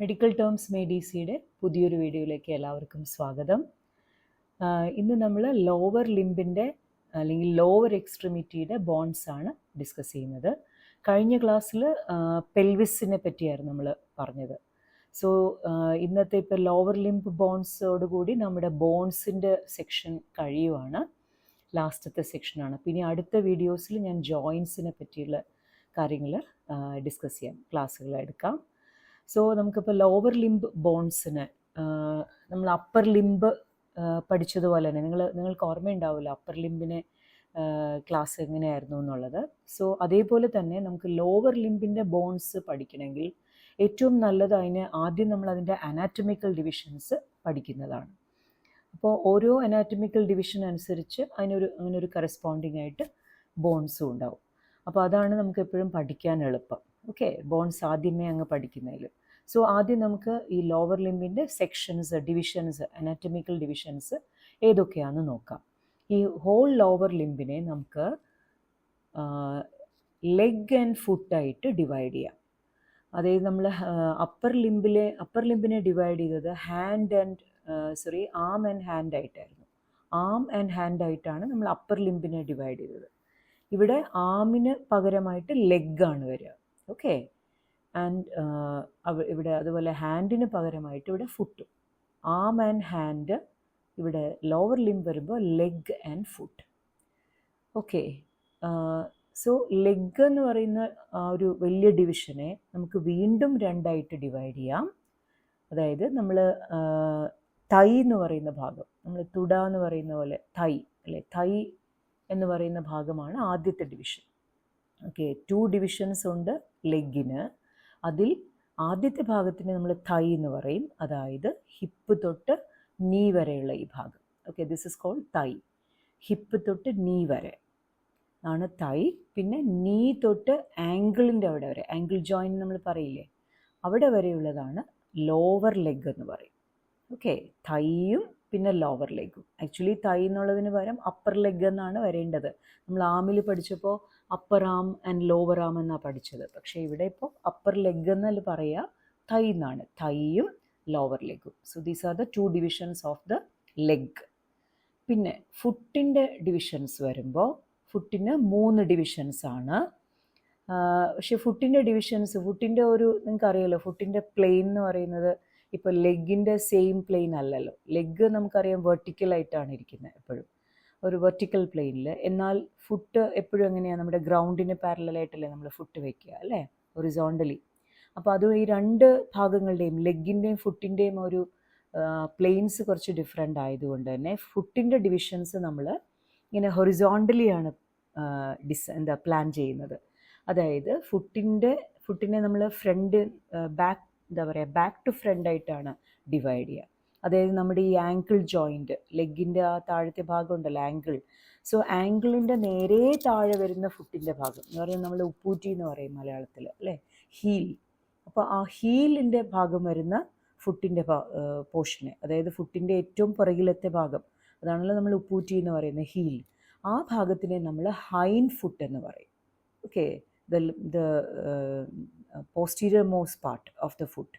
Medical terms മെഡിസിയുടെ പുതിയൊരു വീഡിയോയിലേക്ക് എല്ലാവർക്കും സ്വാഗതം. ഇന്ന് നമ്മൾ ലോവർ ലിംബിൻ്റെ അല്ലെങ്കിൽ ലോവർ എക്സ്ട്രിമിറ്റിയുടെ ബോൺസ് ആണ് ഡിസ്കസ് ചെയ്യുന്നത്. കഴിഞ്ഞ ക്ലാസ്സിൽ പെൽവിസിനെ പറ്റിയായിരുന്നു നമ്മൾ പറഞ്ഞത്. സോ ഇന്നത്തെ ഇപ്പോൾ ലോവർ ലിംബ് ബോൺസോടുകൂടി നമ്മുടെ ബോൺസിൻ്റെ സെക്ഷൻ കഴിയുവാണ്, ലാസ്റ്റത്തെ സെക്ഷനാണ്. പിന്നെ അടുത്ത വീഡിയോസിൽ ഞാൻ ജോയിൻസിനെ പറ്റിയുള്ള കാര്യങ്ങൾ ഡിസ്കസ് ചെയ്യാം, ക്ലാസ്സുകൾ എടുക്കാം. സോ നമുക്കിപ്പോൾ ലോവർ ലിംബ് ബോൺസിന് നമ്മൾ അപ്പർ ലിംബ് പഠിച്ചതുപോലെ തന്നെ നിങ്ങൾക്ക് ഓർമ്മയുണ്ടാവില്ല അപ്പർ ലിംബിനെ ക്ലാസ് എങ്ങനെയായിരുന്നു എന്നുള്ളത്. സോ അതേപോലെ തന്നെ നമുക്ക് ലോവർ ലിംബിൻ്റെ ബോൺസ് പഠിക്കണമെങ്കിൽ ഏറ്റവും നല്ലത് ആദ്യം നമ്മൾ അതിൻ്റെ അനാറ്റമിക്കൽ ഡിവിഷൻസ് പഠിക്കുന്നതാണ്. അപ്പോൾ ഓരോ അനാറ്റമിക്കൽ ഡിവിഷൻ അനുസരിച്ച് അങ്ങനൊരു കറസ്പോണ്ടിങ് ആയിട്ട് ബോൺസും ഉണ്ടാവും. അപ്പോൾ അതാണ് നമുക്ക് എപ്പോഴും പഠിക്കാൻ എളുപ്പം. ഓക്കെ, ബോൺസ് ആദ്യമേ അങ്ങ് പഠിക്കുന്നതിൽ. സോ ആദ്യം നമുക്ക് ഈ ലോവർ ലിംബിൻ്റെ സെക്ഷൻസ്, ഡിവിഷൻസ്, അനാറ്റമിക്കൽ ഡിവിഷൻസ് ഏതൊക്കെയാണെന്ന് നോക്കാം. ഈ ഹോൾ ലോവർ ലിംബിനെ നമുക്ക് ലെഗ് ആൻഡ് ഫുട്ടായിട്ട് ഡിവൈഡ് ചെയ്യാം. അതായത് നമ്മൾ അപ്പർ ലിംബിനെ ഡിവൈഡ് ചെയ്തത് ആം ആൻഡ് ഹാൻഡ് ആയിട്ടായിരുന്നു. ആം ആൻഡ് ഹാൻഡ് ആയിട്ടാണ് നമ്മൾ അപ്പർ ലിംബിനെ ഡിവൈഡ് ചെയ്തത്. ഇവിടെ ആമിന് പകരമായിട്ട് ലെഗാണ് വരിക. ഓക്കെ, ആൻഡ് ഇവിടെ അതുപോലെ ഹാൻഡിന് പകരമായിട്ട് ഇവിടെ ഫുട്ടും. ആം ആൻഡ് ഹാൻഡ്, ഇവിടെ ലോവർ ലിംബ് വരുമ്പോൾ leg and foot. Okay, so leg എന്ന് പറയുന്ന ആ ഒരു വലിയ ഡിവിഷനെ നമുക്ക് വീണ്ടും രണ്ടായിട്ട് ഡിവൈഡ് ചെയ്യാം. അതായത് നമ്മൾ തൈ എന്ന് പറയുന്ന ഭാഗം, നമ്മൾ തുട എന്ന് പറയുന്ന പോലെ തൈ അല്ലേ, തൈ എന്ന് പറയുന്ന ഭാഗമാണ് ആദ്യത്തെ ഡിവിഷൻ. ഓക്കെ, 2 ഡിവിഷൻസ് ഉണ്ട് ലെഗിന്. അതിൽ ആദ്യത്തെ ഭാഗത്തിന് നമ്മൾ തൈ എന്ന് പറയും, അതായത് ഹിപ്പ് തൊട്ട് നീ വരെയുള്ള ഈ ഭാഗം. ഓക്കെ, ദിസ് ഇസ് കോൾഡ് തൈ. ഹിപ്പ് തൊട്ട് നീ വരെ ആണ് തൈ. പിന്നെ നീ തൊട്ട് ആംഗിളിൻ്റെ അവിടെ വരെ, ആംഗിൾ ജോയിൻറ്റ് നമ്മൾ പറയില്ലേ, അവിടെ വരെയുള്ളതാണ് ലോവർ ലെഗ് എന്ന് പറയും. ഓക്കെ, തൈയും പിന്നെ ലോവർ ലെഗും. ആക്ച്വലി തൈ എന്നുള്ളതിന് പകരം അപ്പർ ലെഗ് എന്നാണ് വരേണ്ടത്. നമ്മൾ ആമിൽ പഠിച്ചപ്പോൾ അപ്പർ ആം ആൻഡ് ലോവർ ആം എന്നാണ് പഠിച്ചത്. പക്ഷേ ഇവിടെ ഇപ്പോൾ അപ്പർ ലെഗ് എന്നല്ല പറയുക, തൈ എന്നാണ്. തൈയും ലോവർ ലെഗും. So these are the 2 divisions of the leg. പിന്നെ ഫുട്ടിൻ്റെ ഡിവിഷൻസ് വരുമ്പോൾ ഫുട്ടിന് 3 ഡിവിഷൻസ് ആണ്. പക്ഷേ ഫുട്ടിൻ്റെ ഒരു നിങ്ങൾക്കറിയാലോ, ഫുട്ടിൻ്റെ പ്ലെയിൻ എന്ന് പറയുന്നത് ഇപ്പോൾ ലെഗിൻ്റെ സെയിം പ്ലെയിൻ അല്ലല്ലോ. ലെഗ് നമുക്കറിയാം വെർട്ടിക്കലായിട്ടാണ് ഇരിക്കുന്നത് എപ്പോഴും, ഒരു വെർട്ടിക്കൽ പ്ലെയിനിൽ. എന്നാൽ ഫുട്ട് എപ്പോഴും എങ്ങനെയാണ്, നമ്മുടെ ഗ്രൗണ്ടിന് പാരലലായിട്ടല്ലേ നമ്മൾ ഫുട്ട് വയ്ക്കുക അല്ലേ, ഹൊറിസോണ്ടലി. അപ്പോൾ അത് ഈ 2 ഭാഗങ്ങളുടെയും ലെഗിൻ്റെയും ഫുട്ടിൻ്റെയും ഒരു പ്ലെയിൻസ് കുറച്ച് ഡിഫറെൻ്റ് ആയതുകൊണ്ട് തന്നെ ഫുട്ടിൻ്റെ ഡിവിഷൻസ് നമ്മൾ ഇങ്ങനെ ഹൊറിസോണ്ടലിയാണ് പ്ലാൻ ചെയ്യുന്നത്. അതായത് ഫുട്ടിനെ നമ്മൾ ബാക്ക് ടു ഫ്രണ്ട് ആയിട്ടാണ് ഡിവൈഡ് ചെയ്യുക. അതായത് നമ്മുടെ ഈ ആങ്കിൾ ജോയിൻറ്റ്, ലെഗിൻ്റെ ആ താഴത്തെ ഭാഗം ഉണ്ടല്ലോ ആങ്കിൾ. സോ ആങ്കിളിൻ്റെ നേരെ താഴെ വരുന്ന ഫുട്ടിൻ്റെ ഭാഗം എന്ന് പറയുന്നത് നമ്മൾ ഉപ്പൂറ്റി എന്ന് പറയും മലയാളത്തിൽ അല്ലേ, ഹീൽ. അപ്പോൾ ആ ഹീലിൻ്റെ ഭാഗം വരുന്ന ഫുട്ടിൻ്റെ പോർഷനെ, അതായത് ഫുട്ടിൻ്റെ ഏറ്റവും പുറകിലത്തെ ഭാഗം, അതാണല്ലോ നമ്മൾ ഉപ്പൂറ്റി എന്ന് പറയുന്നത്, ഹീൽ. ആ ഭാഗത്തിനെ നമ്മൾ ഹൈൻഡ് ഫുട്ട് എന്ന് പറയും. Okay, the posterior most part of the foot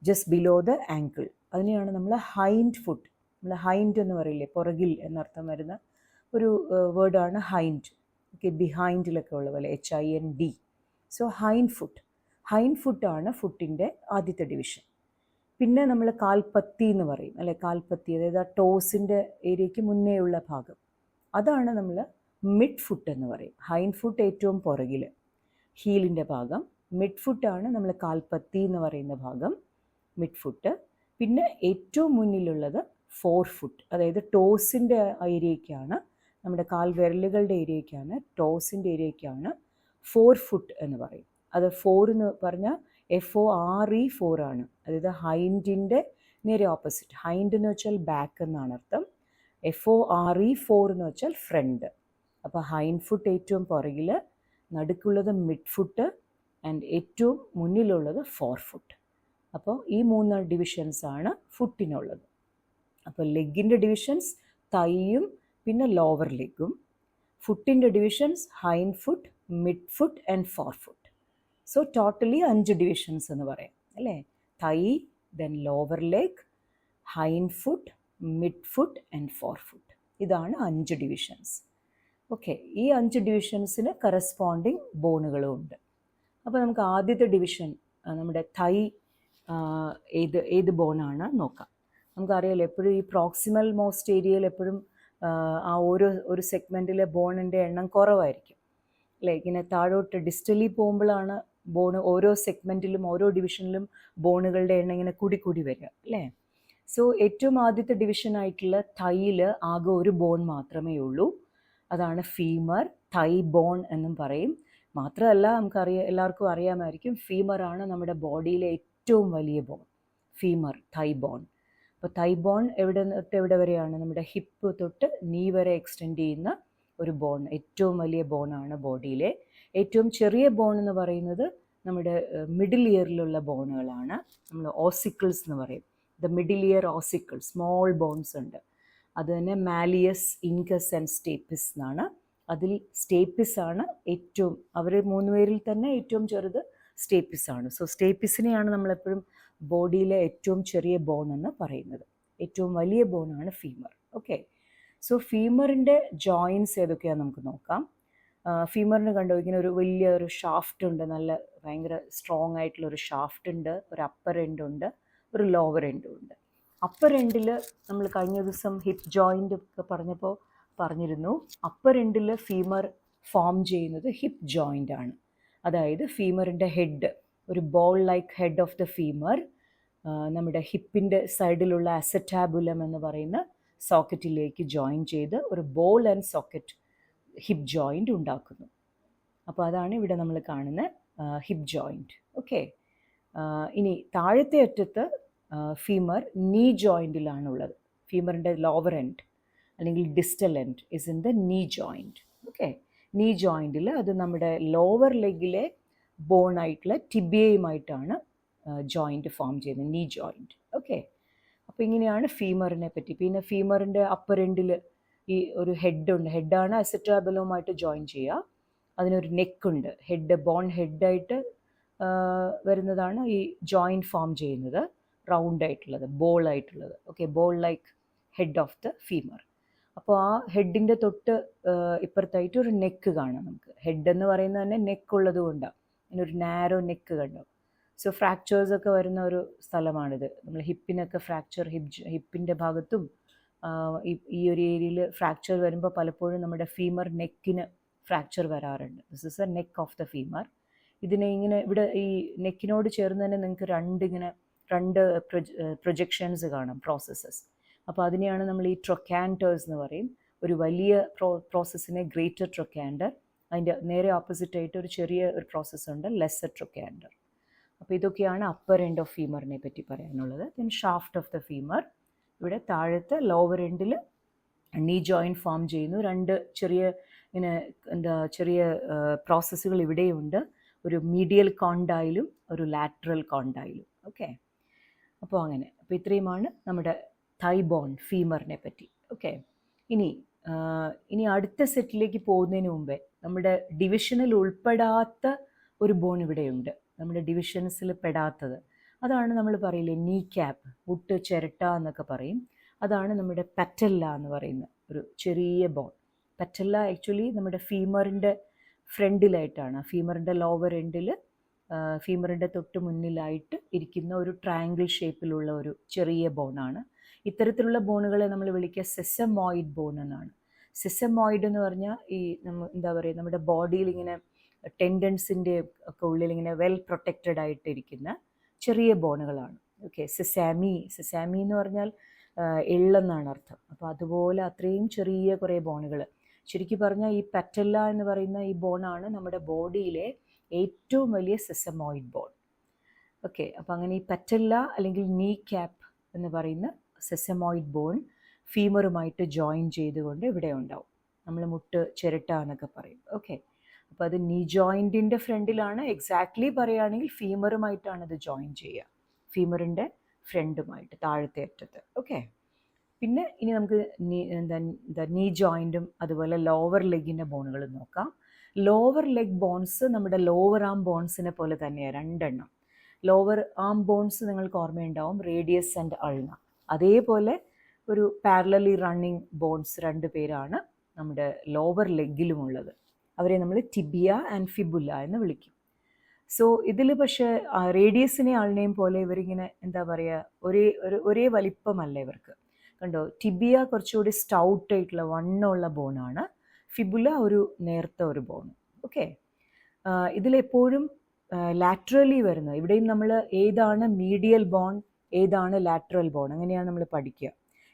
just below the ankle, അതിനെയാണ് നമ്മൾ ഹൈൻഡ് ഫുട്ട്. നമ്മൾ ഹൈൻഡ് എന്ന് പറയില്ലേ, പുറകിൽ എന്നർത്ഥം വരുന്ന ഒരു വേർഡാണ് ഹൈൻഡ്. ഓക്കെ, ബിഹൈൻഡിലൊക്കെ ഉള്ള പോലെ HIND. സോ ഹൈൻഡ് ഫുട്ടാണ് ഫുട്ടിൻ്റെ ആദ്യത്തെ ഡിവിഷൻ. പിന്നെ നമ്മൾ കാൽപ്പത്തി എന്ന് പറയും അല്ലെ, കാൽപ്പത്തി, അതായത് ആ ടോസിൻ്റെ ഏരിയയ്ക്ക് മുന്നേ ഉള്ള ഭാഗം, അതാണ് നമ്മൾ മിഡ് ഫുട്ട് എന്ന് പറയും. ഹൈൻഡ് ഫുട്ട് ഏറ്റവും പുറകിൽ, ഹീലിൻ്റെ ഭാഗം. മിഡ് ഫുട്ടാണ് നമ്മൾ കാൽപ്പത്തി എന്ന് പറയുന്ന ഭാഗം, മിഡ് ഫുട്ട്. പിന്നെ ഏറ്റവും മുന്നിലുള്ളത് ഫോർ ഫുട്ട്, അതായത് ടോസിൻ്റെ ഏരിയയ്ക്കാണ്, നമ്മുടെ കാൽവിരലുകളുടെ ഏരിയയ്ക്കാണ്, ടോസിൻ്റെ ഏരിയയ്ക്കാണ് ഫോർ ഫുട്ട് എന്ന് പറയും. അത് 4 എന്ന് പറഞ്ഞാൽ FORE 4 ആണ്. അതായത് ഹൈൻഡിൻ്റെ നേരെ ഓപ്പോസിറ്റ്. ഹൈൻഡ് എന്ന് വെച്ചാൽ ബാക്ക് എന്നാണ് അർത്ഥം. FORE 4 എന്ന് വെച്ചാൽ ഫ്രണ്ട്. അപ്പോൾ ഹൈൻഡ് ഫുട്ട് ഏറ്റവും പുറകിൽ, നടുക്കുള്ളത് മിഡ് ഫുട്ട് ആൻഡ് ഏറ്റവും മുന്നിലുള്ളത് ഫോർ ഫുട്ട്. അപ്പോൾ ഈ 3 ഡിവിഷൻസാണ് ഫുട്ടിനുള്ളത്. അപ്പോൾ ലെഗിൻ്റെ ഡിവിഷൻസ് തൈയും പിന്നെ ലോവർ ലെഗും. ഫുട്ടിൻ്റെ divisions hind foot, mid foot and fore foot. So totally 5 divisions എന്ന് പറയാം അല്ലേ. Thigh, then lower leg, hind foot, mid foot and fore foot. ഇതാണ് 5 ഡിവിഷൻസ്. ഓക്കെ, ഈ 5 ഡിവിഷൻസിന് കറസ്പോണ്ടിങ് ബോണുകളും ഉണ്ട്. അപ്പോൾ നമുക്ക് ആദ്യത്തെ ഡിവിഷൻ നമ്മുടെ തൈ ഏത് ബോണാണ് നോക്കാം. നമുക്കറിയാലോ എപ്പോഴും ഈ പ്രോക്സിമൽ മോസ്റ്റ് ഏരിയയിൽ എപ്പോഴും ആ ഒരു സെഗ്മെൻറ്റിലെ ബോണിൻ്റെ എണ്ണം കുറവായിരിക്കും അല്ലേ. ഇങ്ങനെ താഴോട്ട് ഡിസ്റ്റലി പോകുമ്പോഴാണ് ഓരോ സെഗ്മെൻറ്റിലും ഓരോ ഡിവിഷനിലും ബോണുകളുടെ എണ്ണം ഇങ്ങനെ കൂടി വരിക അല്ലേ. സോ ഏറ്റവും ആദ്യത്തെ ഡിവിഷനായിട്ടുള്ള തൈയിൽ ആകെ ഒരു ബോൺ മാത്രമേ ഉള്ളൂ. അതാണ് ഫീമർ, തൈ ബോൺ എന്നും പറയും. മാത്രമല്ല എല്ലാവർക്കും അറിയാമായിരിക്കും, ഫീമറാണ് നമ്മുടെ ബോഡിയിലെ ഏറ്റവും വലിയ ബോൺ, ഫീമർ, തൈ ബോൺ. അപ്പോൾ തൈ ബോൺ എവിടെ വരെയാണ്? നമ്മുടെ ഹിപ്പ് തൊട്ട് നീ വരെ എക്സ്റ്റെൻഡ് ചെയ്യുന്ന ഒരു ബോൺ, ഏറ്റവും വലിയ ബോണാണ് ബോഡിയിലെ. ഏറ്റവും ചെറിയ ബോൺ എന്ന് പറയുന്നത് നമ്മുടെ മിഡിൽ ഇയറിലുള്ള ബോണുകളാണ്, നമ്മൾ ഓസിക്കിൾസ് എന്ന് പറയും. The middle ear ossicle, small bones ഉണ്ട്. അത് തന്നെ മാലിയസ്, ഇൻകസ് ആൻഡ് സ്റ്റേപ്പിസ് എന്നാണ്. അതിൽ സ്റ്റേപ്പിസ് ആണ് ഏറ്റവും, അവർ 3 പേരിൽ തന്നെ ഏറ്റവും ചെറുത് സ്റ്റേപ്പിസ് ആണ്. സോ സ്റ്റേപ്പിസിനെയാണ് നമ്മളെപ്പോഴും ബോഡിയിലെ ഏറ്റവും ചെറിയ ബോൺ എന്ന് പറയുന്നത്. ഏറ്റവും വലിയ ബോണാണ് ഫീമർ. ഓക്കെ, സോ ഫീമറിൻ്റെ ജോയിൻസ് ഏതൊക്കെയാണെന്ന് നമുക്ക് നോക്കാം. ഫീമറിന് കണ്ടോ ഇങ്ങനെ ഒരു വലിയൊരു ഷാഫ്റ്റ് ഉണ്ട്, നല്ല ഭയങ്കര സ്ട്രോങ് ആയിട്ടുള്ളൊരു ഷാഫ്റ്റ് ഉണ്ട്. ഒരു അപ്പർ എൻഡ് ഉണ്ട്, ഒരു ലോവർ എൻഡും ഉണ്ട്. അപ്പർ എൻഡിൽ നമ്മൾ കഴിഞ്ഞ ദിവസം ഹിപ്പ് ജോയിൻ്റ് ഒക്കെ പറഞ്ഞിരുന്നു. അപ്പർ എൻഡിൽ ഫീമർ ഫോം ചെയ്യുന്നത് ഹിപ്പ് ജോയിൻ്റ് ആണ്. അതായത് ഫീമറിൻ്റെ ഹെഡ്, ഒരു ball like head of the femur നമ്മുടെ ഹിപ്പിൻ്റെ സൈഡിലുള്ള അസറ്റാബുലം എന്ന് പറയുന്ന സോക്കറ്റിലേക്ക് ജോയിൻ ചെയ്ത് ഒരു ball and socket hip joint ഉണ്ടാക്കുന്നു. അപ്പോൾ അതാണ് ഇവിടെ നമ്മൾ കാണുന്ന ഹിപ്പ് ജോയിൻ്റ്. ഓക്കെ, ഇനി താഴത്തെ അറ്റത്ത് ഫീമർ നീ ജോയിൻറ്റിലാണുള്ളത്. ഫീമറിൻ്റെ ലോവർ എൻഡ് അല്ലെങ്കിൽ distal end is in the നീ ജോയിൻറ്റ്. ഓക്കെ, നീ ജോയിൻറ്റിൽ അത് നമ്മുടെ ലോവർ ലെഗിലെ ബോണായിട്ടുള്ള ടിബിയയുമായിട്ടാണ് ജോയിൻറ്റ് ഫോം ചെയ്യുന്നത്, നീ ജോയിൻറ്റ്. ഓക്കെ, അപ്പോൾ ഇങ്ങനെയാണ് ഫീമറിനെ പറ്റി. പിന്നെ ഫീമറിൻ്റെ അപ്പർ എൻഡിൽ ഈ ഒരു ഹെഡുണ്ട്, ഹെഡാണ് അസറ്റാബുലവുമായിട്ട് ജോയിൻ ചെയ്യുക. അതിനൊരു നെക്കുണ്ട്, ഹെഡ്, ബോൺ ഹെഡായിട്ട് വരുന്നതാണ് ഈ ജോയിൻറ്റ് ഫോം ചെയ്യുന്നത്, റൗണ്ട് ആയിട്ടുള്ളത്, ബോൾ ആയിട്ടുള്ളത്. Okay, ball like head of the femur. അപ്പോൾ ആ ഹെഡിൻ്റെ തൊട്ട് ഇപ്പുറത്തായിട്ട് ഒരു നെക്ക് കാണാം നമുക്ക്. ഹെഡ് എന്ന് പറയുന്നത് തന്നെ നെക്ക് ഉള്ളത് കൊണ്ടാണ് അതിനൊരു നാരോ നെക്ക് കണ്ടോ. സോ ഫ്രാക്ചേഴ്സൊക്കെ വരുന്ന ഒരു സ്ഥലമാണിത്. നമ്മൾ ഹിപ്പിനൊക്കെ ഫ്രാക്ചർ, ഹിപ്പിൻ്റെ ഭാഗത്തും ഈ ഒരു ഏരിയയിൽ ഫ്രാക്ചർ വരുമ്പോൾ പലപ്പോഴും നമ്മുടെ ഫീമർ നെക്കിന് ഫ്രാക്ചർ വരാറുണ്ട്. This is A neck of the femur. ഇതിനെ ഇങ്ങനെ ഇവിടെ ഈ നെക്കിനോട് ചേർന്ന് തന്നെ നിങ്ങൾക്ക് രണ്ട് പ്രൊജക്ഷൻസ് കാണാം, പ്രോസസ്സസ്. അപ്പോൾ അതിനെയാണ് നമ്മൾ ഈ ട്രൊക്കാൻഡേഴ്സ് എന്ന് പറയും. ഒരു വലിയ പ്രോസസ്സിനെ ഗ്രേറ്റർ ട്രൊക്കാൻഡർ, അതിൻ്റെ നേരെ ഓപ്പോസിറ്റായിട്ട് ഒരു ചെറിയ ഒരു പ്രോസസ്സുണ്ട്, ലെസ്സർ ട്രൊക്കാൻഡർ. അപ്പോൾ ഇതൊക്കെയാണ് അപ്പർ എൻഡ് ഓഫ് ഫീമറിനെ പറ്റി പറയാനുള്ളത്. Then shaft of the femur, ഇവിടെ താഴത്തെ ലോവർ എൻഡിൽ നീ ജോയിൻറ്റ് ഫോം ചെയ്യുന്നു. ചെറിയ പ്രോസസ്സുകൾ ഇവിടെയുണ്ട്, ഒരു മീഡിയൽ കോണ്ടൈലും ഒരു ലാറ്ററൽ കോണ്ടൈലും. ഓക്കെ, അപ്പോൾ അപ്പോൾ ഇത്രയുമാണ് നമ്മുടെ തൈ ബോൺ, ഫീമറിനെ പറ്റി. ഓക്കെ, ഇനി അടുത്ത സെറ്റിലേക്ക് പോകുന്നതിന് മുമ്പേ നമ്മുടെ ഡിവിഷനിൽ ഉൾപ്പെടാത്ത ഒരു ബോൺ ഇവിടെയുണ്ട്, നമ്മുടെ ഡിവിഷൻസിൽ പെടാത്തത്. അതാണ് നമ്മൾ പറയില്ലേ നീ ക്യാപ്പ്, മുട്ട് ചിരട്ട എന്നൊക്കെ പറയും. അതാണ് നമ്മുടെ പെറ്റല്ല എന്ന് പറയുന്ന ഒരു ചെറിയ ബോൺ. പെറ്റല്ല ആക്ച്വലി നമ്മുടെ ഫീമറിൻ്റെ ഫ്രണ്ടിലായിട്ടാണ്, ഫീമറിൻ്റെ ലോവർ എൻഡിൽ ഫീമറിൻ്റെ തൊട്ട് മുന്നിലായിട്ട് ഇരിക്കുന്ന ഒരു ട്രയാങ്കിൾ ഷേപ്പിലുള്ള ഒരു ചെറിയ ബോണാണ്. ഇത്തരത്തിലുള്ള ബോണുകളെ നമ്മൾ വിളിക്കുക സെസമോയിഡ് ബോൺ എന്നാണ്. സെസമോയിഡ് എന്ന് പറഞ്ഞാൽ ഈ എന്താ പറയുക, നമ്മുടെ ബോഡിയിൽ ഇങ്ങനെ ടെൻഡൻസിൻ്റെ ഒക്കെ ഉള്ളിൽ ഇങ്ങനെ വെൽ പ്രൊട്ടക്റ്റഡ് ആയിട്ടിരിക്കുന്ന ചെറിയ ബോണുകളാണ്. ഓക്കെ, സെസാമി എന്ന് പറഞ്ഞാൽ എള്ളെന്നാണ് അർത്ഥം. അപ്പോൾ അതുപോലെ അത്രയും ചെറിയ കുറേ ബോണുകൾ. ശരിക്കും പറഞ്ഞാൽ ഈ പെറ്റല്ല എന്ന് പറയുന്ന ഈ ബോണാണ് നമ്മുടെ ബോഡിയിലെ ഏറ്റവും വലിയ സെസമോയിഡ് ബോൺ. ഓക്കെ, അപ്പോൾ അങ്ങനെ ഈ പെറ്റല്ല അല്ലെങ്കിൽ നീ ക്യാപ്പ് എന്ന് പറയുന്ന സെസമോയിഡ് ബോൺ ഫീമറുമായിട്ട് ജോയിൻ ചെയ്തുകൊണ്ട് ഇവിടെ ഉണ്ടാവും. നമ്മൾ മുട്ട് ചിരട്ട എന്നൊക്കെ പറയും. ഓക്കെ, അപ്പോൾ അത് നീ ജോയിൻറ്റിൻ്റെ ഫ്രണ്ടിലാണ്. എക്സാക്ട്ലി പറയുകയാണെങ്കിൽ ഫീമറുമായിട്ടാണ് ഇത് ജോയിൻ ചെയ്യുക, ഫീമറിൻ്റെ ഫ്രണ്ടുമായിട്ട് താഴത്തെ അറ്റത്ത്. ഓക്കെ, പിന്നെ ഇനി നമുക്ക് നീ ജോയിൻറ്റും അതുപോലെ ലോവർ ലെഗിൻ്റെ ബോണുകൾ നോക്കാം. ലോവർ ലെഗ് ബോൺസ് നമ്മുടെ ലോവർ ആം ബോൺസിനെ പോലെ തന്നെയാണ്, 2 എണ്ണം. ലോവർ ആം ബോൺസ് നിങ്ങൾക്ക് ഓർമ്മയുണ്ടാവും, റേഡിയസ് ആൻഡ് അൾന. അതേപോലെ ഒരു പാരലലി റണ്ണിങ് ബോൺസ് 2 പേരാണ് നമ്മുടെ ലോവർ ലെഗിലുമുള്ളത്. അവരെ നമ്മൾ ടിബിയ ആൻഡ് ഫിബുല എന്ന് വിളിക്കും. സോ ഇതിൽ പക്ഷേ റേഡിയസിനെ ആളിനെയും പോലെ ഇവരിങ്ങനെ എന്താ പറയുക, ഒരേ വലിപ്പമല്ല ഇവർക്ക്. കണ്ടോ, ടിബിയ കുറച്ചുകൂടി സ്റ്റൗട്ടായിട്ടുള്ള വണ്ണമുള്ള ബോണാണ്, ഫിബുല ഒരു നേർത്ത ഒരു ബോൺ. ഓക്കെ, ഇതിലെപ്പോഴും ലാറ്ററലി വരുന്നത്, ഇവിടെയും നമ്മൾ ഏതാണ് മീഡിയൽ ബോൺ ഏതാണ് ലാറ്ററൽ ബോൺ അങ്ങനെയാണ് നമ്മൾ പഠിക്കുക.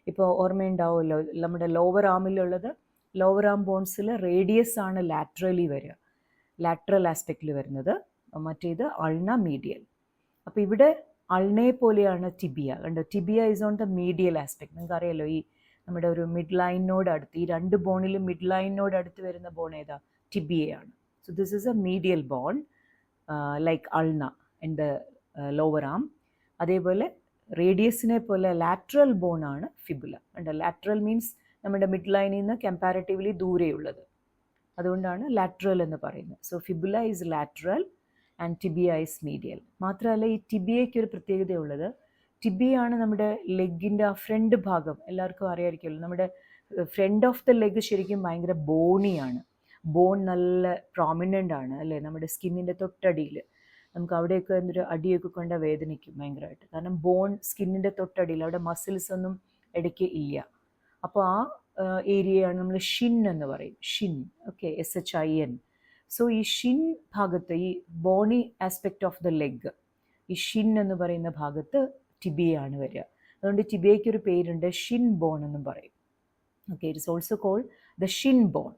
ഇപ്പോൾ ഓർമ്മയുണ്ടാവുമല്ലോ, നമ്മുടെ ലോവർ ആമിലുള്ളത്, ലോവർ ആം ബോൺസിൽ റേഡിയസ് ആണ് ലാറ്ററലി വരിക, ലാറ്ററൽ ആസ്പെക്റ്റിൽ വരുന്നത്, മറ്റേത് അൾന മീഡിയൽ. അപ്പോൾ ഇവിടെ അൾനയെ പോലെയാണ് ടിബിയ. കണ്ടോ, tibia is on the medial aspect. നിങ്ങൾക്ക് അറിയാലോ, ഈ നമ്മുടെ ഒരു മിഡ് ലൈനിനോട് അടുത്ത്, ഈ 2 ബോണിലും മിഡ് ലൈനിനോട് അടുത്ത് വരുന്ന ബോൺ ഏതാ? ടിബിയയാണ്. So this is a medial bone like ulna in the lower arm. അതേപോലെ റേഡിയസിനെ പോലെ ലാറ്ററൽ ബോൺ ആണ് ഫിബുല. കണ്ടോ, ലാറ്ററൽ മീൻസ് നമ്മുടെ മിഡ് ലൈനിൽ നിന്ന് കമ്പാരിറ്റീവ്ലി ദൂരെയുള്ളത്, അതുകൊണ്ടാണ് ലാറ്ററൽ എന്ന് പറയുന്നത്. So fibula is lateral and tibia is medial. മാത്രമല്ല ഈ ടിബിയയ്ക്ക് ഒരു പ്രത്യേകതയുള്ളത്, ടിബിയാണ് നമ്മുടെ ലെഗിൻ്റെ ആ ഫ്രണ്ട് ഭാഗം. എല്ലാവർക്കും അറിയാമായിരിക്കുമല്ലോ, നമ്മുടെ ഫ്രണ്ട് ഓഫ് ദ ലെഗ് ശരിക്കും ഭയങ്കര ബോണിയാണ്, ബോൺ നല്ല പ്രോമിനൻ്റ് ആണ് അല്ലേ, നമ്മുടെ സ്കിന്നിൻ്റെ തൊട്ടടിയിൽ. നമുക്ക് അവിടെയൊക്കെ എന്തൊരു അടിയൊക്കെ കൊണ്ട് വേദനിക്കും ഭയങ്കരമായിട്ട്, കാരണം ബോൺ സ്കിന്നിൻ്റെ തൊട്ടടിയിൽ, അവിടെ മസിൽസ് ഒന്നും ഇടയ്ക്ക് ഇല്ല. അപ്പോൾ ആ ഏരിയയാണ് നമ്മൾ ഷിൻ എന്ന് പറയും, ഷിൻ. Okay, SHIN. സോ ഈ ഷിൻ ഭാഗത്ത്, ഈ bony aspect of the leg, ഈ ഷിൻ എന്ന് പറയുന്ന ഭാഗത്ത് ടിബിയാണ് വരിക. അതുകൊണ്ട് ടിബിയയ്ക്ക് ഒരു പേരുണ്ട്, ഷിൻ ബോൺ എന്നും പറയും. Okay, it is also called the shin bone.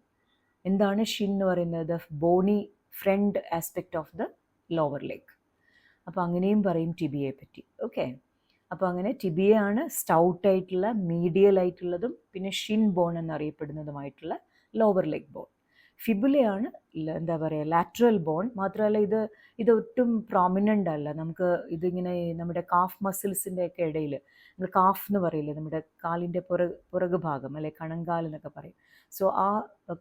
എന്താണ് ഷിൻ എന്ന് പറയുന്നത്? The bony front aspect of the lower leg. അപ്പോൾ അങ്ങനെയും പറയും ടിബിയയെ പറ്റി. ഓക്കെ, അപ്പോൾ അങ്ങനെ ടിബിയയാണ് സ്റ്റൗട്ടായിട്ടുള്ള മീഡിയൽ ആയിട്ടുള്ളതും പിന്നെ ഷിൻ ബോൺ എന്നറിയപ്പെടുന്നതുമായിട്ടുള്ള ലോവർ ലെഗ് ബോൺ. ഫിബുലയാണ് എന്താ പറയുക, ലാറ്ററൽ ബോൺ. മാത്രമല്ല ഇത് ഒട്ടും പ്രോമിനൻ്റ് അല്ല. നമുക്ക് ഇതിങ്ങനെ നമ്മുടെ കാഫ് മസിൽസിൻ്റെ ഒക്കെ ഇടയിൽ, നമ്മൾ കാഫ് എന്ന് പറയില്ലേ, നമ്മുടെ കാലിൻ്റെ പുറകു ഭാഗം അല്ലെ, കണങ്കാൽ എന്നൊക്കെ പറയും. സോ ആ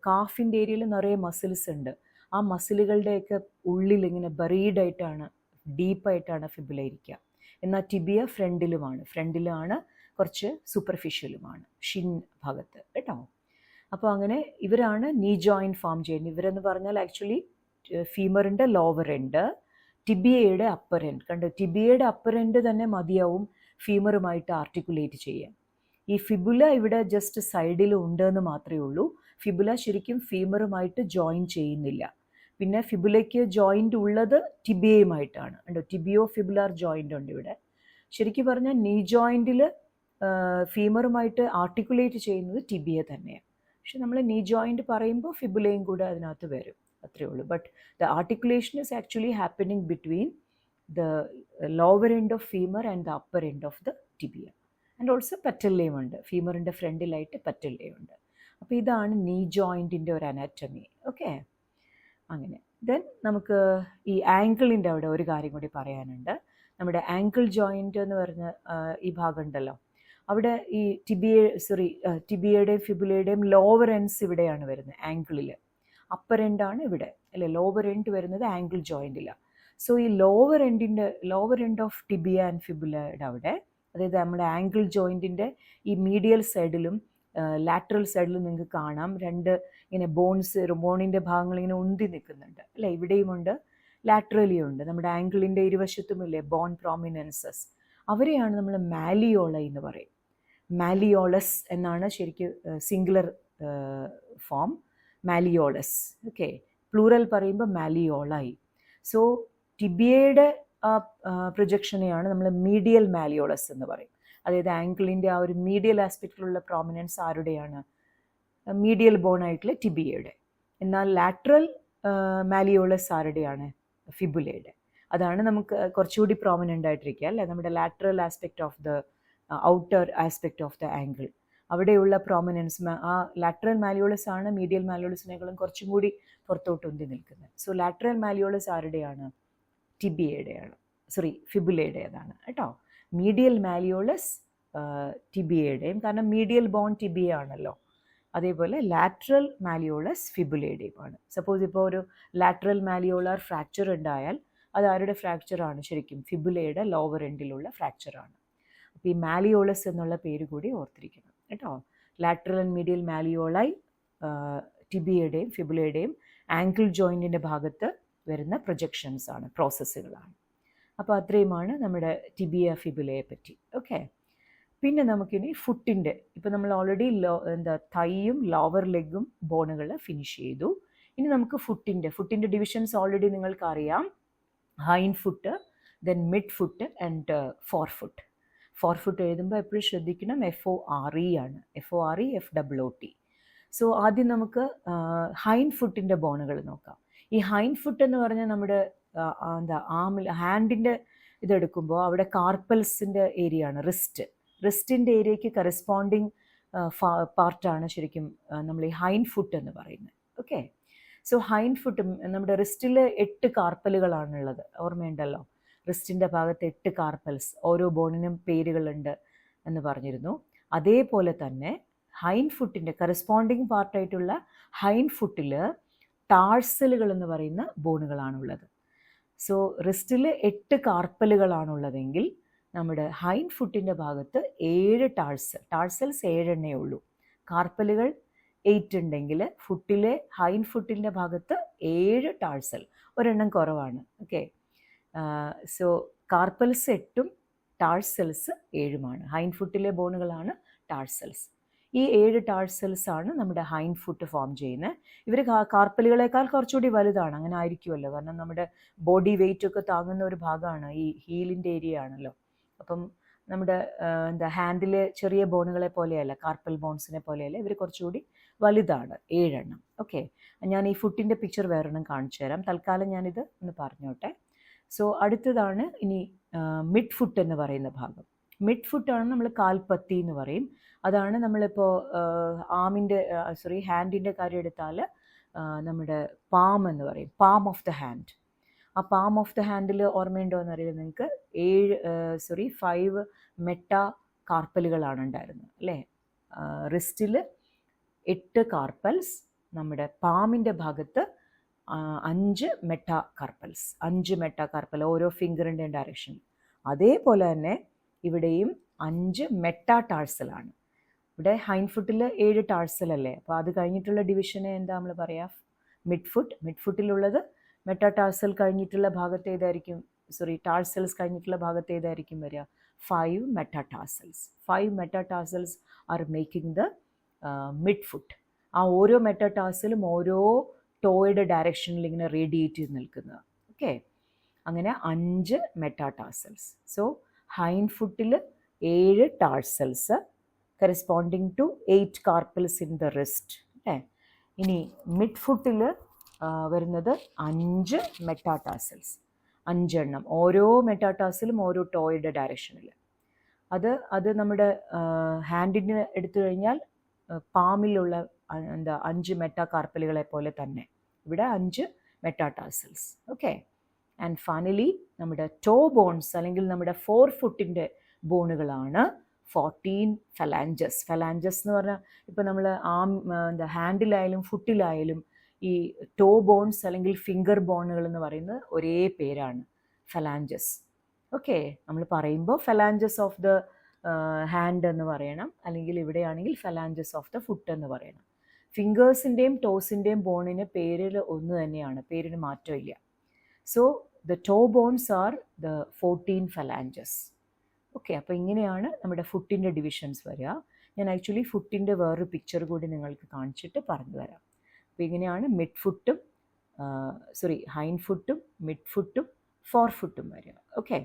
കാഫിൻ്റെ ഏരിയയിൽ നിറയെ മസിൽസ് ഉണ്ട്. ആ മസിലുകളുടെയൊക്കെ ഉള്ളിൽ ഇങ്ങനെ ബറീഡായിട്ടാണ്, ഡീപ്പായിട്ടാണ് ഫിബുല ഇരിക്കുക. എന്നാൽ ടിബിയ ഫ്രണ്ടിലാണ് കുറച്ച് സൂപ്പർഫിഷ്യലുമാണ്, ഷിൻ ഭാഗത്ത് കേട്ടോ. അപ്പോൾ അങ്ങനെ ഇവരാണ് നീ ജോയിൻറ്റ് ഫോം ചെയ്യുന്നത്. ഇവരെന്ന് പറഞ്ഞാൽ ആക്ച്വലി ഫീമറിൻ്റെ ലോവർ എൻഡ്, ടിബിയയുടെ അപ്പർ എൻഡ്. കണ്ടോ, ടിബിയയുടെ അപ്പർ എൻഡ് തന്നെ മതിയാവും ഫീമറുമായിട്ട് ആർട്ടിക്കുലേറ്റ് ചെയ്യാൻ. ഈ ഫിബുല ഇവിടെ ജസ്റ്റ് സൈഡിൽ ഉണ്ടെന്ന് മാത്രമേ ഉള്ളൂ. ഫിബുല ശരിക്കും ഫീമറുമായിട്ട് ജോയിൻ ചെയ്യുന്നില്ല. പിന്നെ ഫിബുലയ്ക്ക് ജോയിൻ്റ് ഉള്ളത് ടിബിയയുമായിട്ടാണ്. കണ്ടോ, ടിബിയോ ഫിബുലാർ ജോയിൻ്റ് ഉണ്ട് ഇവിടെ. ശരിക്കും പറഞ്ഞാൽ നീ ജോയിൻറ്റിൽ ഫീമറുമായിട്ട് ആർട്ടിക്കുലേറ്റ് ചെയ്യുന്നത് ടിബിയ തന്നെയാണ്. പക്ഷെ നമ്മൾ നീ ജോയിൻറ്റ് പറയുമ്പോൾ ഫിബുലയും കൂടെ അതിനകത്ത് വരും, അത്രയേ ഉള്ളൂ. But the articulation is actually happening between the lower end of femur and the upper end of the tibia. And also പെറ്റല്ലയും ഉണ്ട്, ഫീമറിൻ്റെ ഫ്രണ്ടിലായിട്ട് പെറ്റല്ലയും ഉണ്ട്. അപ്പോൾ ഇതാണ് നീ ജോയിൻറ്റിൻ്റെ ഒരു അനാറ്റമി. ഓക്കെ, അങ്ങനെ ദെൻ നമുക്ക് ഈ ആങ്കിളിൻ്റെ അവിടെ ഒരു കാര്യം കൂടി പറയാനുണ്ട്. നമ്മുടെ ആങ്കിൾ ജോയിൻ്റ് എന്ന് പറഞ്ഞ ഈ ഭാഗം ഉണ്ടല്ലോ, അവിടെ ഈ ടിബിയയുടെയും ഫിബുലയുടെയും ലോവർ എൻഡ്സ് ഇവിടെയാണ് വരുന്നത്, ആങ്കിളിൽ. അപ്പർ എൻഡാണ് ഇവിടെ അല്ലേ, ലോവർ എൻഡ് വരുന്നത് ആങ്കിൾ ജോയിൻറ്റിലാണ്. സോ ഈ lower end of tibia and ഫിബുലയുടെ അവിടെ, അതായത് നമ്മുടെ ആങ്കിൾ ജോയിൻറ്റിൻ്റെ ഈ മീഡിയൽ സൈഡിലും ലാറ്ററൽ സൈഡിലും നിങ്ങൾക്ക് കാണാം 2 ഇങ്ങനെ ബോണിൻ്റെ ഭാഗങ്ങൾ ഇങ്ങനെ ഉന്തി നിൽക്കുന്നുണ്ട് അല്ലേ. ഇവിടെയുമുണ്ട്, ലാറ്ററലിയും ഉണ്ട്. നമ്മുടെ ആങ്കിളിൻ്റെ ഇരുവശത്തുമില്ലേ ബോൺ പ്രോമിനൻസസ്, അവരെയാണ് നമ്മൾ മാലിയോള എന്ന് പറയും. മാലിയോളസ് എന്നാണ് ശരിക്കും singular form, malleolus. Okay, plural പറയുമ്പോൾ മാലിയോളായി. സോ ടിബിയയുടെ പ്രൊജക്ഷനെയാണ് നമ്മൾ മീഡിയൽ മാലിയോളസ് എന്ന് പറയും. അതായത് ആങ്കിളിൻ്റെ ആ ഒരു മീഡിയൽ ആസ്പെക്റ്റിലുള്ള പ്രോമിനൻസ് ആരുടെയാണ്? മീഡിയൽ ബോണായിട്ടുള്ള ടിബിയയുടെ. എന്നാൽ ലാറ്ററൽ മാലിയോളസ് ആരുടെയാണ്? ഫിബുലയുടെ. അതാണ് നമുക്ക് കുറച്ചുകൂടി പ്രോമിനൻ്റ് ആയിട്ടിരിക്കുക അല്ലേ, നമ്മുടെ lateral aspect of the outer aspect of the ankle. അവിടെയുള്ള പ്രോമിനൻസ്, ആ ലാറ്ററൽ മാലിയോളസ് ആണ് മീഡിയൽ മാലിയോളസിനേക്കാളും കുറച്ചും കൂടി പുറത്തോട്ട് ഉന്തി നിൽക്കുന്നത്. സോ ലാറ്ററൽ മാലിയോളസ് ആരുടെയാണ്? ടിബിയയുടെയാണ്, ഫിബുലയുടേതാണ് കേട്ടോ. മീഡിയൽ മാലിയോളസ് ടിബിയയുടെയും, കാരണം മീഡിയൽ ബോൺ ടിബിയ ആണല്ലോ. അതേപോലെ ലാറ്ററൽ മാലിയോളസ് ഫിബുലയുടെയുമാണ്. സപ്പോസ് ഇപ്പോൾ ഒരു ലാറ്ററൽ മാലിയോളാർ ഫ്രാക്ചർ ഉണ്ടായാൽ അത് ആരുടെ ഫ്രാക്ചറാണ്? ശരിക്കും ഫിബുലയുടെ ലോവർ എൻഡിലുള്ള ഫ്രാക്ചറാണ്. അപ്പോൾ ഈ മാലിയോളസ് എന്നുള്ള പേര് കൂടി ഓർത്തിരിക്കണം കേട്ടോ. ലാറ്ററൽ ആൻഡ് മീഡിയൽ മാലിയോളൈ ടിബിയയുടെയും ഫിബുലയുടെയും ആങ്കിൾ ജോയിൻറ്റിൻ്റെ ഭാഗത്ത് വരുന്ന പ്രൊജക്ഷൻസ് ആണ്, പ്രോസസ്സുകളാണ്. അപ്പോൾ അത്രയുമാണ് നമ്മുടെ ടിബിയ ഫിബുലയെ പറ്റി. ഓക്കെ, പിന്നെ നമുക്കിനി ഫുട്ടിൻ്റെ, ഇപ്പോൾ നമ്മൾ ഓൾറെഡി തൈയും ലോവർ ലെഗും ബോണുകൾ ഫിനിഷ് ചെയ്തു. ഇനി നമുക്ക് ഫുട്ടിൻ്റെ ഡിവിഷൻസ് ഓൾറെഡി നിങ്ങൾക്ക് അറിയാം. Hind foot, then mid foot and fore foot. Fore foot എഴുതുമ്പോൾ എപ്പോഴും ശ്രദ്ധിക്കണം, FORE ആണ്, FORE FOOT. സോ ആദ്യം നമുക്ക് ഹൈൻഡ് ഫുട്ടിൻ്റെ ബോണുകൾ നോക്കാം. ഈ ഹൈൻഡ് ഫുട്ട് എന്ന് പറഞ്ഞാൽ നമ്മുടെ ഹാൻഡിൻ്റെ ഇതെടുക്കുമ്പോൾ അവിടെ കാർപ്പൽസിൻ്റെ ഏരിയ ആണ്, റിസ്റ്റിൻ്റെ ഏരിയയ്ക്ക് കറസ്പോണ്ടിങ് പാർട്ടാണ് ശരിക്കും നമ്മൾ ഈ ഹൈൻഡ് ഫുട്ട് എന്ന് പറയുന്നത്. ഓക്കെ, സോ ഹൈൻഡ് ഫുട്ട് നമ്മുടെ റിസ്റ്റിൽ 8 കാർപ്പലുകളാണുള്ളത്, ഓർമ്മയുണ്ടല്ലോ. റിസ്റ്റിൻ്റെ ഭാഗത്ത് 8 കാർപ്പൽസ്, ഓരോ ബോണിനും പേരുകളുണ്ട് എന്ന് പറഞ്ഞിരുന്നു. അതേപോലെ തന്നെ ഹൈൻഡ് ഫുട്ടിൻ്റെ കറസ്പോണ്ടിങ് പാർട്ടായിട്ടുള്ള ഹൈൻഡ് ഫുട്ടിൽ ടാഴ്സലുകൾ എന്ന് പറയുന്ന ബോണുകളാണുള്ളത്. സോ റിസ്റ്റിൽ 8 കാർപ്പലുകളാണുള്ളതെങ്കിൽ നമ്മുടെ ഹൈൻഡ് ഫുട്ടിൻ്റെ ഭാഗത്ത് 7 ടാഴ്സൽസ് 7 ഉള്ളൂ. കാർപ്പലുകൾ 8 ഉണ്ടെങ്കിൽ ഹൈൻഡ് ഫുട്ടിൻ്റെ ഭാഗത്ത് 7 ടാഴ്സൽ, ഒരെണ്ണം കുറവാണ്. ഓക്കെ, സോ കാർപ്പൽസ് 8ഉം ടാഴ്സൽസ് 7ഉമാണ്. ഹൈൻഡ് ഫുട്ടിലെ ബോണുകളാണ് ടാഴ്സൽസ്. ഈ 7 ടാഴ്സൽസ് ആണ് നമ്മുടെ ഹൈൻഡ് ഫുട്ട് ഫോം ചെയ്യുന്നത്. ഇവർ കാർപ്പലുകളേക്കാൾ കുറച്ചുകൂടി വലുതാണ്, അങ്ങനെ ആയിരിക്കുമല്ലോ, കാരണം നമ്മുടെ ബോഡി വെയിറ്റ് ഒക്കെ താങ്ങുന്ന ഒരു ഭാഗമാണ് ഈ ഹീലിൻ്റെ ഏരിയ ആണല്ലോ. അപ്പം നമ്മുടെ ഹാൻഡിലെ ചെറിയ ബോണുകളെ പോലെയല്ല, കാർപ്പൽ ബോൺസിനെ പോലെയല്ല, ഇവർ കുറച്ചുകൂടി വലുതാണ്, 7 എണ്ണം. ഓക്കെ, ഞാൻ ഈ ഫുട്ടിൻ്റെ പിക്ചർ വേറെണ്ണം കാണിച്ചു തരാം. തൽക്കാലം ഞാനിത് ഒന്ന് പറഞ്ഞോട്ടെ. സോ അടുത്തതാണ് ഇനി മിഡ് ഫുട്ട് എന്ന് പറയുന്ന ഭാഗം. മിഡ് ഫുട്ടാണ് നമ്മൾ കാൽപ്പത്തി എന്ന് പറയും. അതാണ് നമ്മളിപ്പോൾ ഹാൻഡിൻ്റെ കാര്യം എടുത്താൽ നമ്മുടെ പാം എന്ന് പറയും, പാം ഓഫ് ദ ഹാൻഡ്. ആ പാം ഓഫ് ദ ഹാൻഡിൽ ഓർമ്മയുണ്ടോ എന്നറിയില്ല നിങ്ങൾക്ക്, 5 മെറ്റാ കാർപ്പലുകളാണ് ഉണ്ടായിരുന്നത് അല്ലേ. റിസ്റ്റിൽ 8 കാർപ്പൽസ്, നമ്മുടെ പാമിൻ്റെ ഭാഗത്ത് 5 മെറ്റാ കാർപ്പൽ, ഓരോ ഫിംഗറിൻ്റെ ഡയറക്ഷനിൽ. അതേപോലെ തന്നെ ഇവിടെയും 5 മെറ്റാ ടാഴ്സലാണ്. ഇവിടെ ഹൈൻഡ് ഫുട്ടിൽ 7 ടാഴ്സലല്ലേ, അപ്പോൾ അത് കഴിഞ്ഞിട്ടുള്ള ഡിവിഷനെ എന്താ നമ്മൾ പറയുക, മിഡ് ഫുട്ടിലുള്ളത് മെറ്റാടാഴ്സൽ കഴിഞ്ഞിട്ടുള്ള ഭാഗത്ത് ഏതായിരിക്കും, ടാഴ്സൽസ് കഴിഞ്ഞിട്ടുള്ള ഭാഗത്ത് ഏതായിരിക്കും വരിക, 5 metatarsals. 5 metatarsals are making the mid foot. ആ ഓരോ മെറ്റാടാഴ്സലും ഓരോ ടോയുടെ ഡയറക്ഷനിൽ ഇങ്ങനെ റേഡിയേറ്റ് ചെയ്ത് നിൽക്കുന്നത്. ഓക്കെ, അങ്ങനെ 5 മെറ്റാടാഴ്സൽസ്. സോ ഹൈൻഡ് ഫുട്ടിൽ 7 tarsals corresponding to 8 carpals in the wrist. അല്ലേ, ഇനി മിഡ് ഫുട്ടിൽ വരുന്നത് 5 മെറ്റാടാഴ്സൽസ്, 5 എണ്ണം, ഓരോ മെറ്റാടാഴ്സലും ഓരോ ടോയുടെ ഡയറക്ഷനിൽ. അത് നമ്മുടെ ഹാൻഡിന് എടുത്തു കഴിഞ്ഞാൽ പാമിലുള്ള 5 മെറ്റാ കാർപ്പലുകളെ പോലെ തന്നെ ഇവിടെ 5 മെറ്റാടാഴ്സൽസ്. ഓക്കെ, ആൻഡ് ഫൈനലി നമ്മുടെ ടോ ബോൺസ് അല്ലെങ്കിൽ നമ്മുടെ 4 ഫുട്ടിൻ്റെ ബോണുകളാണ് 14 ഫലാഞ്ചസ്. എന്ന് പറഞ്ഞാൽ ഇപ്പോൾ നമ്മൾ ഹാൻഡിലായാലും ഫുട്ടിലായാലും ഈ ടോ ബോൺസ് അല്ലെങ്കിൽ ഫിംഗർ ബോണുകൾ എന്ന് പറയുന്നത് ഒരേ പേരാണ്, ഫലാഞ്ചസ്. ഓക്കെ, നമ്മൾ പറയുമ്പോൾ ഫലാഞ്ചസ് ഓഫ് ദ ഹാൻഡ് എന്ന് പറയണം, അല്ലെങ്കിൽ ഇവിടെയാണെങ്കിൽ ഫലാഞ്ചസ് ഓഫ് ദ ഫുട്ട് എന്ന് പറയണം. ഫിംഗേഴ്സിൻ്റെയും ടോസിൻ്റെയും ബോണിന് പേരിൽ ഒന്ന് തന്നെയാണ്, പേരിന് മാറ്റമില്ല. So the toe bones are the 14 phalanges. Okay, അപ്പോൾ ഇങ്ങനെയാണ് നമ്മുടെ ഫുട്ടിൻ്റെ ഡിവിഷൻസ് വരിക. ഞാൻ ആക്ച്വലി ഫുട്ടിൻ്റെ വേറൊരു പിക്ചർ കൂടി നിങ്ങൾക്ക് കാണിച്ചിട്ട് പറഞ്ഞു തരാം. അപ്പോൾ ഇങ്ങനെയാണ് ഹൈൻഡ് ഫുട്ടും മിഡ് ഫുട്ടും 4 ഫുട്ടും വരിക. ഓക്കെ,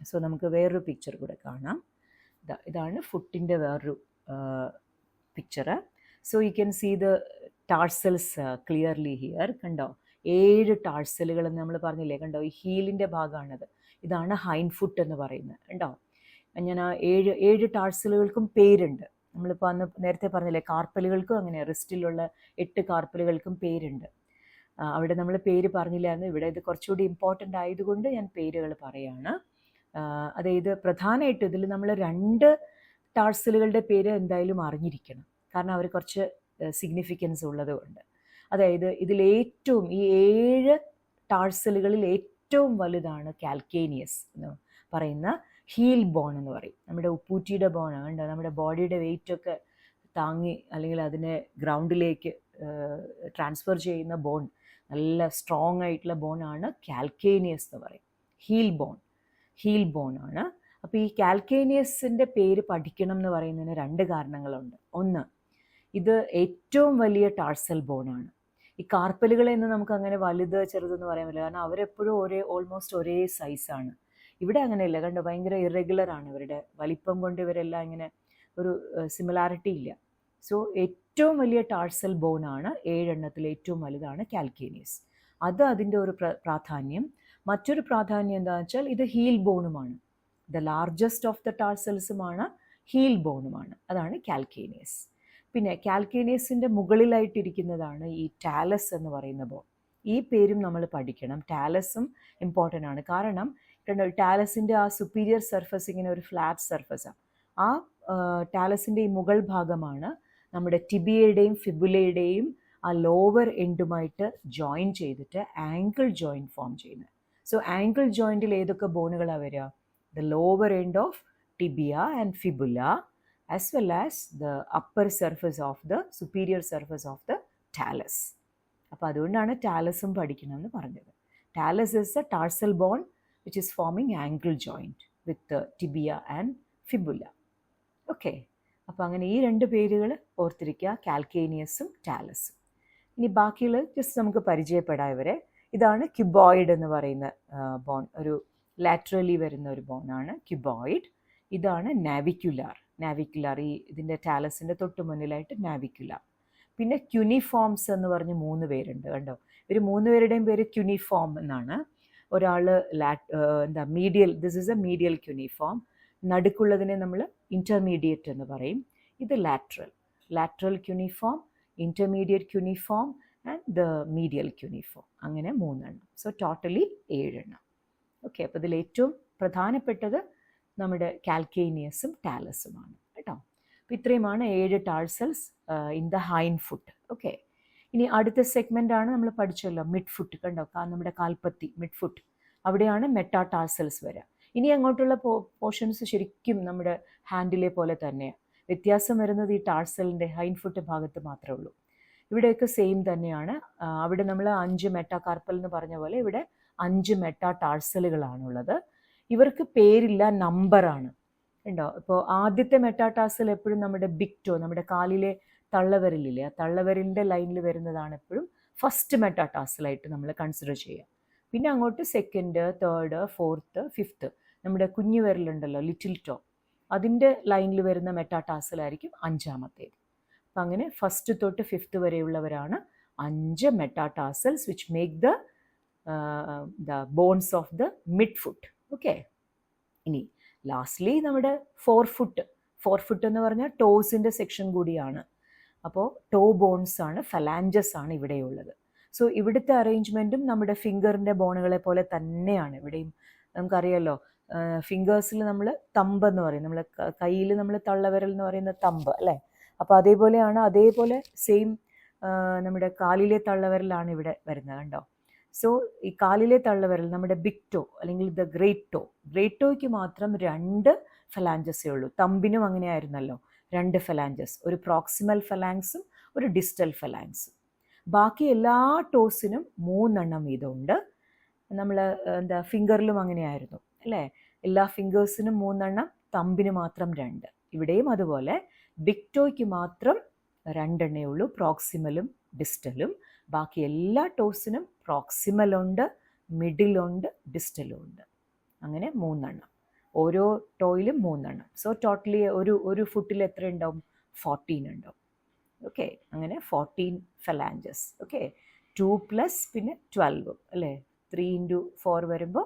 സോ നമുക്ക് വേറൊരു പിക്ചർ കൂടെ കാണാം. ഇതാണ് ഫുട്ടിൻ്റെ വേറൊരു picture. So you can see the tarsals clearly here. കണ്ടോ, 7 ടാഴ്സലുകൾ എന്ന് നമ്മൾ പറഞ്ഞില്ലേ, കണ്ടോ, ഈ ഹീലിൻ്റെ ഭാഗമാണത്. ഇതാണ് ഹൈൻഡ് ഫുട്ട് എന്ന് പറയുന്നത്. കണ്ടോ, ഞാൻ ആ 7 ടാഴ്സലുകൾക്കും പേരുണ്ട്. നമ്മളിപ്പോൾ അന്ന് നേരത്തെ പറഞ്ഞില്ലേ, കാർപ്പലുകൾക്കും അങ്ങനെ, റിസ്റ്റിലുള്ള 8 കാർപ്പലുകൾക്കും പേരുണ്ട്. അവിടെ നമ്മൾ പേര് പറഞ്ഞില്ലായിരുന്നു, ഇവിടെ ഇത് കുറച്ചുകൂടി ഇമ്പോർട്ടൻ്റ് ആയതുകൊണ്ട് ഞാൻ പേരുകൾ പറയുകയാണ്. അതായത് പ്രധാനമായിട്ടും ഇതിൽ നമ്മൾ 2 ടാഴ്സലുകളുടെ പേര് എന്തായാലും അറിഞ്ഞിരിക്കണം, കാരണം അവർ കുറച്ച് സിഗ്നിഫിക്കൻസ് ഉള്ളതുകൊണ്ട്. അതായത് ഇതിലേറ്റവും ഈ 7 ടാഴ്സലുകളിൽ ഏറ്റവും വലുതാണ് കാൽക്കേനിയസ് എന്ന് പറയുന്ന ഹീൽ ബോൺ എന്ന് പറയും. നമ്മുടെ ഉപ്പൂറ്റിയുടെ ബോണാണ് കണ്ടോ, നമ്മുടെ ബോഡിയുടെ വെയിറ്റൊക്കെ താങ്ങി അല്ലെങ്കിൽ അതിനെ ഗ്രൗണ്ടിലേക്ക് ട്രാൻസ്ഫർ ചെയ്യുന്ന ബോൺ, നല്ല സ്ട്രോങ് ആയിട്ടുള്ള ബോണാണ് കാൽക്കേനിയസ് എന്ന് പറയും. ഹീൽ ബോൺ ആണ്. അപ്പോൾ ഈ കാൽക്കേനിയസിൻ്റെ പേര് പഠിക്കണം എന്ന് പറയുന്നതിന് 2 കാരണങ്ങളുണ്ട്. ഒന്ന്, ഇത് ഏറ്റവും വലിയ ടാർസൽ ബോണാണ്. ഈ കാർപ്പലുകളെന്ന് നമുക്ക് അങ്ങനെ വലുത് ചെറുതെന്ന് പറയാൻ പറ്റില്ല, കാരണം അവരെപ്പോഴും ഓൾമോസ്റ്റ് ഒരേ സൈസാണ്. ഇവിടെ അങ്ങനെയല്ല, കണ്ടോ, ഭയങ്കര ഇറഗുലർ ആണ് ഇവരുടെ വലിപ്പം കൊണ്ട്. ഇവരെല്ലാം ഇങ്ങനെ ഒരു സിമിലാരിറ്റി ഇല്ല. സോ ഏറ്റവും വലിയ ടാർസൽ ബോണാണ്, 7 എണ്ണത്തിൽ ഏറ്റവും വലുതാണ് കാൽക്കേനിയസ്. അത് അതിൻ്റെ ഒരു പ്രാധാന്യം. മറ്റൊരു പ്രാധാന്യം എന്താണെന്ന് വെച്ചാൽ ഇത് ഹീൽ ബോണുമാണ്. ദ ലാർജസ്റ്റ് ഓഫ് ദ ടാർസൽസുമാണ്, ഹീൽ ബോണുമാണ്. അതാണ് കാൽക്കേനിയസ്. പിന്നെ കാൽക്കേനിയസിൻ്റെ മുകളിലായിട്ടിരിക്കുന്നതാണ് ഈ ടാലസ് എന്ന് പറയുന്ന ബോൺ. ഈ പേരും നമ്മൾ പഠിക്കണം. ടാലസും ഇമ്പോർട്ടൻ്റ് ആണ്. കാരണം ടാലസിൻ്റെ ആ സുപ്പീരിയർ സർഫസ് ഇങ്ങനെ ഒരു ഫ്ലാറ്റ് സർഫസാണ്. ആ ടാലസിൻ്റെ ഈ മുകൾ ഭാഗമാണ് നമ്മുടെ ടിബിയയുടെയും ഫിബുലയുടെയും ആ ലോവർ എൻഡുമായിട്ട് ജോയിൻ ചെയ്തിട്ട് ആങ്കിൾ ജോയിൻറ്റ് ഫോം ചെയ്യുന്നത്. സോ ആങ്കിൾ ജോയിൻറ്റിൽ ഏതൊക്കെ ബോണുകളാണ് വരിക? The lower end of tibia and fibula as well as the upper surface of the superior surface of the talus. അപ്പോൾ അതുകൊണ്ടാണ് ടാലസും പഠിക്കണമെന്ന് പറഞ്ഞത്. Talos is a tarsal bone which is forming ankle joint with the tibia and fibula. Okay, അപ്പോൾ അങ്ങനെ ഈ 2 പേരുകൾ ഓർത്തിരിക്കുക, കാൽക്കേനിയസും ടാലസും. ഇനി ബാക്കിയുള്ള ജസ്റ്റ് നമുക്ക് പരിചയപ്പെടാം ഇവരെ. ഇതാണ് ക്യൂബോയിഡ് എന്ന് പറയുന്ന ബോൺ. ഒരു ലാറ്ററലി വരുന്ന ഒരു ബോണാണ് ക്യൂബോയിഡ്. ഇതാണ് നാവിക്കുലാർ. ഈ ഇതിൻ്റെ ടാലസിൻ്റെ തൊട്ട് മുന്നിലായിട്ട് നാവിക്കുലാർ. പിന്നെ ക്യൂനിഫോംസ് എന്ന് പറഞ്ഞ് 3 പേരുണ്ട് കണ്ടോ. ഇവർ 3 പേരുടെയും പേര് ക്യൂനിഫോം എന്നാണ്. ഒരാൾ medial, this is a medial cuneiform. നടുക്കുള്ളതിനെ നമ്മൾ ഇൻ്റർമീഡിയറ്റ് എന്ന് പറയും. ഇത് lateral cuneiform, intermediate cuneiform and the medial cuneiform. അങ്ങനെ 3 എണ്ണം. സോ ടോട്ടലി 7 എണ്ണം. ഓക്കെ, അപ്പോൾ ഇതിൽ ഏറ്റവും പ്രധാനപ്പെട്ടത് നമ്മുടെ കാൽക്കേനിയസും ടാലസുമാണ് കേട്ടോ. അപ്പോൾ ഇത്രയുമാണ് 7 tarsals in the hind foot. Okay, ഇനി അടുത്ത സെഗ്മെൻ്റാണ് നമ്മൾ പഠിച്ചല്ലോ, മിഡ് ഫുട്ട്. കണ്ടോ, നമ്മുടെ കാൽപ്പത്തി മിഡ് ഫുട്ട്, അവിടെയാണ് മെറ്റാടാർസൽസ് വരിക. ഇനി അങ്ങോട്ടുള്ള പോർഷൻസ് ശരിക്കും നമ്മുടെ ഹാൻഡിലെ പോലെ തന്നെയാണ്. വ്യത്യാസം വരുന്നത് ഈ ടാർസലിൻ്റെ ഹൈൻഡ് ഫുട്ട് ഭാഗത്ത് മാത്രമേ ഉള്ളൂ. ഇവിടെയൊക്കെ സെയിം തന്നെയാണ്. അവിടെ നമ്മൾ 5 മെറ്റാകാർപ്പൽ എന്ന് പറഞ്ഞ പോലെ ഇവിടെ 5 മെറ്റാടാർസലുകളാണുള്ളത്. ഇവർക്ക് പേരില്ല, നമ്പറാണ്. ഉണ്ടോ, ഇപ്പോൾ ആദ്യത്തെ മെറ്റാടാർസൽ എപ്പോഴും നമ്മുടെ ബിഗ് ടോ, നമ്മുടെ കാലിലെ തള്ളവിരലില്ലേ, ആ തള്ളവിരലിൻ്റെ ലൈനിൽ വരുന്നതാണ് എപ്പോഴും ഫസ്റ്റ് മെറ്റാടാർസലായിട്ട് നമ്മൾ കൺസിഡർ ചെയ്യുക. പിന്നെ അങ്ങോട്ട് സെക്കൻഡ്, തേർഡ്, ഫോർത്ത്, ഫിഫ്ത്ത്, നമ്മുടെ കുഞ്ഞു വിരലുണ്ടല്ലോ ലിറ്റിൽ ടോ, അതിൻ്റെ ലൈനിൽ വരുന്ന മെറ്റാടാർസലായിരിക്കും 5ാമത്തേത്. അപ്പം അങ്ങനെ ഫസ്റ്റ് തൊട്ട് 5th വരെയുള്ളവരാണ് 5 metatarsals which make the bones of the mid foot. Okay, ഇനി ലാസ്റ്റ്ലി നമ്മുടെ 4 ഫുട്ട് എന്ന് പറഞ്ഞാൽ ടോസിൻ്റെ സെക്ഷൻ കൂടിയാണ്. അപ്പോൾ ടോ ബോൺസ് ആണ്, ഫലാഞ്ചസ് ആണ് ഇവിടെയുള്ളത്. സോ ഇവിടുത്തെ അറേഞ്ച്മെൻറ്റും നമ്മുടെ ഫിംഗറിൻ്റെ ബോണുകളെ പോലെ തന്നെയാണ് ഇവിടെയും. നമുക്കറിയാമല്ലോ, ഫിംഗേഴ്സിൽ നമ്മൾ തമ്പ് എന്ന് പറയും, നമ്മൾ കയ്യിൽ നമ്മൾ തള്ളവിരൽ എന്ന് പറയുന്ന തമ്പ് അല്ലേ. അപ്പോൾ അതേപോലെ സെയിം നമ്മുടെ കാലിലെ തള്ളവിരലാണ് ഇവിടെ വരുന്നത് കണ്ടോ. സോ ഈ കാലിലെ തള്ളവിരൽ നമ്മുടെ ബിഗ് ടോ അല്ലെങ്കിൽ ദ ഗ്രേറ്റ് ടോയ്ക്ക് മാത്രം 2 ഫലാഞ്ചസേ ഉള്ളൂ. തമ്പിനും അങ്ങനെയായിരുന്നല്ലോ, 2 ഫലാഞ്ചസ്, ഒരു പ്രോക്സിമൽ ഫലാങ്സും ഒരു ഡിസ്റ്റൽ ഫലാങ്സും. ബാക്കി എല്ലാ ടോസിനും 3 എണ്ണം വീതമുണ്ട്. നമ്മൾ ഫിംഗറിലും അങ്ങനെയായിരുന്നു അല്ലേ, എല്ലാ ഫിംഗേഴ്സിനും 3 എണ്ണം, തമ്പിന് മാത്രം 2. ഇവിടെയും അതുപോലെ ബിഗ് ടോയ്ക്ക് മാത്രം 2 എണ്ണേ ഉള്ളൂ, പ്രോക്സിമലും ഡിസ്റ്റലും. ബാക്കി എല്ലാ ടോസിനും പ്രോക്സിമലുണ്ട്, മിഡിലുണ്ട്, ഡിസ്റ്റലുണ്ട്. അങ്ങനെ 3 എണ്ണം, ഓരോ ടോയിലും 3 എണ്ണം. സോ ടോട്ടലി ഒരു ഫുട്ടിൽ എത്ര ഉണ്ടാവും? 14 ഉണ്ടാവും. ഓക്കെ, അങ്ങനെ 14 ഫലാഞ്ചസ്. ഓക്കെ, 2 + പിന്നെ 12 അല്ലേ, 3 × 4 വരുമ്പോൾ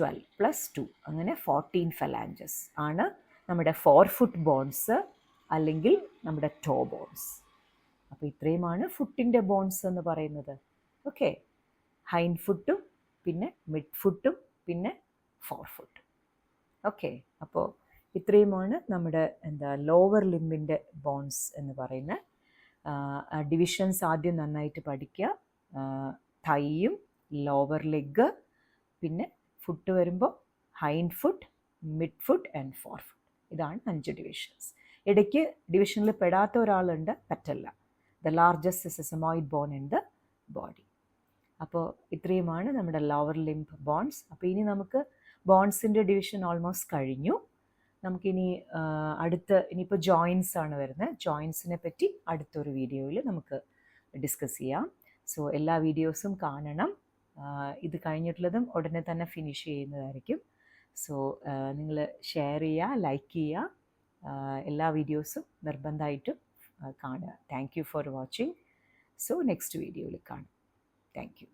12 + 2, അങ്ങനെ 14 ഫലാഞ്ചസ് ആണ് നമ്മുടെ 4 ഫുട്ട് ബോൺസ് അല്ലെങ്കിൽ നമ്മുടെ ടോ ബോൺസ്. അപ്പോൾ ഇത്രയുമാണ് ഫുട്ടിൻ്റെ ബോൺസ് എന്ന് പറയുന്നത്. ഓക്കെ, ഹൈൻഡ് ഫുട്ടും പിന്നെ മിഡ് ഫുട്ടും പിന്നെ 4 ഫുട്ടും. ഓക്കെ, അപ്പോൾ ഇത്രയുമാണ് നമ്മുടെ ലോവർ ലിംബിൻ്റെ ബോൺസ് എന്ന് പറയുന്ന ഡിവിഷൻസ്. ആദ്യം നന്നായിട്ട് പഠിക്കുക. തൈയും ലോവർ ലെഗ്, പിന്നെ ഫുട്ട് വരുമ്പോൾ hind foot, mid foot and fore foot. ഇതാണ് 5 ഡിവിഷൻസ്. ഇടയ്ക്ക് ഡിവിഷനിൽ പെടാത്ത ഒരാളുണ്ട്, patella. The largest sesamoid bone in the body. അപ്പോൾ ഇത്രയുമാണ് നമ്മുടെ ലോവർ ലിംബ് ബോൺസ്. അപ്പോൾ ഇനി നമുക്ക് ബോൺസിൻ്റെ ഡിവിഷൻ ഓൾമോസ്റ്റ് കഴിഞ്ഞു. നമുക്കിനി ഇനിയിപ്പോൾ ജോയിൻസ് ആണ് വരുന്നത്. ജോയിൻസിനെ പറ്റി അടുത്തൊരു വീഡിയോയിൽ നമുക്ക് ഡിസ്കസ് ചെയ്യാം. സോ എല്ലാ വീഡിയോസും കാണണം. ഇത് കഴിഞ്ഞിട്ടുള്ളതും ഉടനെ തന്നെ ഫിനിഷ് ചെയ്യുന്നതായിരിക്കും. സോ നിങ്ങൾ ഷെയർ ചെയ്യുക, ലൈക്ക് ചെയ്യുക, എല്ലാ വീഡിയോസും നിർബന്ധമായിട്ടും കാണുക. Thank you for watching. So next വീഡിയോയിൽ കാണാം. Thank you.